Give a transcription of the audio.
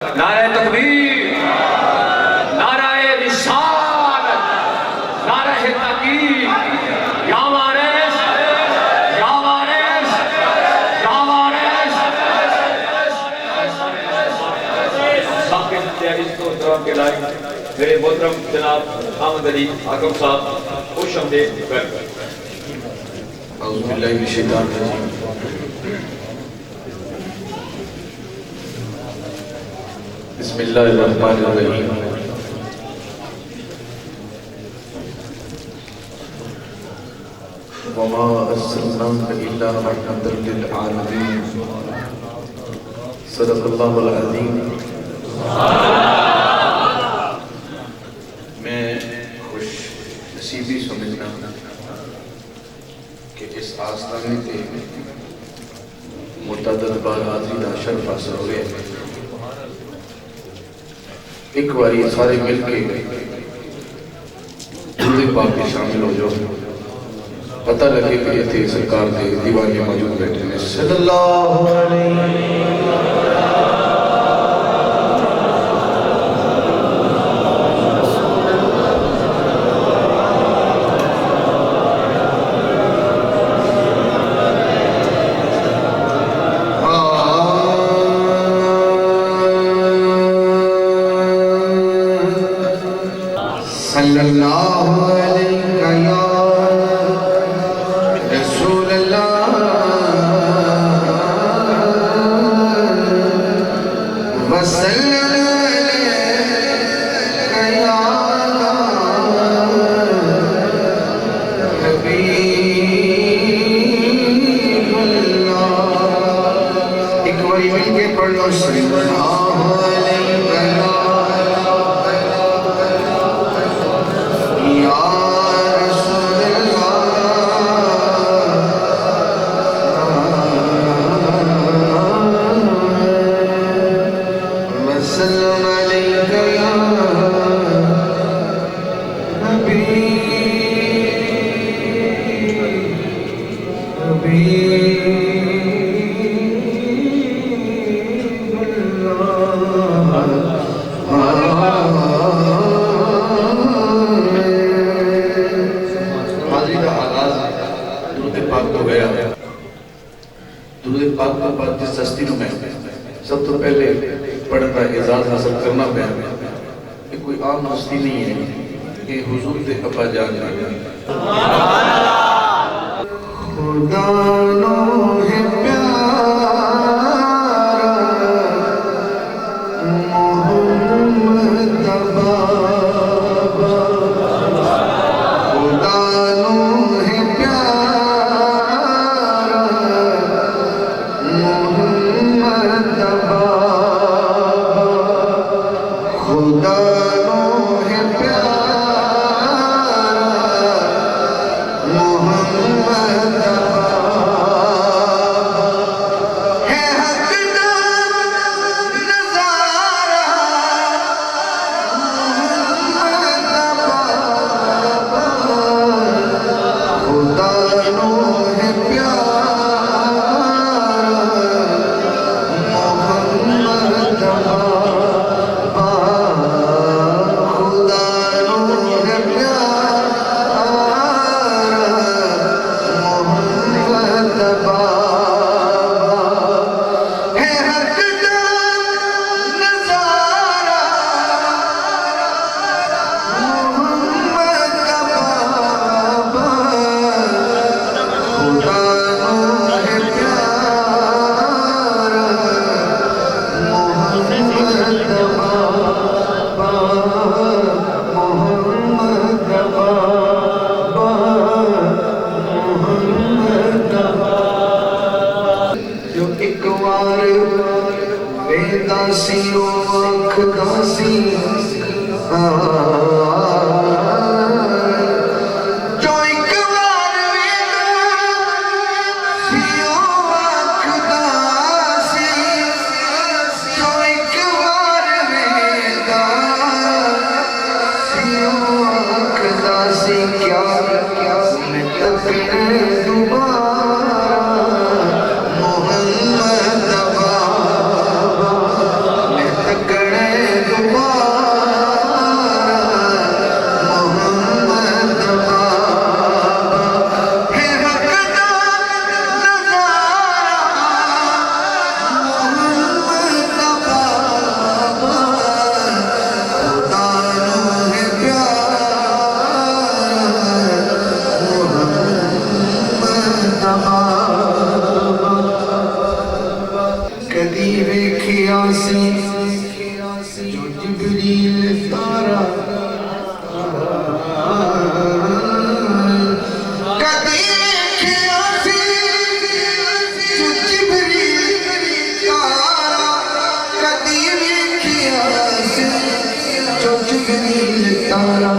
नारे तकबीर, नारे रिसालत, नारे तकीर, या वारिस, या वारिस, या वारिस। सबके तैयारी को तरफ के लायक मेरे मोहतरम जनाब अहमद अली आकम साहब खुश आमदीद कर। औज़ु बिल्लाहि मिनश शैतानिर रजीम। बिस्मिल्लाहिर्रहमानिर्रहीम। वमा अर्सलनाका इल्ला रहमतल लिल आलमीन। सदक़ल्लाहुल अज़ीम। मैं खुश नसीबी समझना कि इस आस्थाने पे मुतअद्दिद बार हाज़री दा शर्फ हासिल हो गया। एक बार ये सारे मिल के दुरूद पाक में शामिल हो जाओ, पता लगे कि इतने सरकार के दीवाने मौजूद बैठे हैं। सल्लल्लाहु अलैहि सल्लल्लाहु अलैका या रसूल अल्लाह वसल्लम अलैका या हबीबुल्लाह। एक बार मिलके पढ़ लो सल्लल्लाहु अलैका सब तो पहले पढ़ने का एजाज हासिल करना पाया। ये कोई आम हस्ती नहीं है, ये हुजूर के अब्बा जान है। खुदा नो है प्यारा मोहम्मद बाबा, खुदा नो है प्यारा मोहम्मद बाबा, खुदा नो है प्यारा मोहम्मद बाबा, है हक़दार नज़ारा मोहम्मद बाबा, खुदा नो है दासियों आँख दासी जो एक बार दासियों आँख दासी, जो एक बार दासियों आँख दासी, क्या मैं तकने दोबारा मोहम्मद बाबा, मैं तक जिब्रील तारा कदी देखिया सी जो जिब्रील तारा कदी देखिया सी जो जिब्रील तारा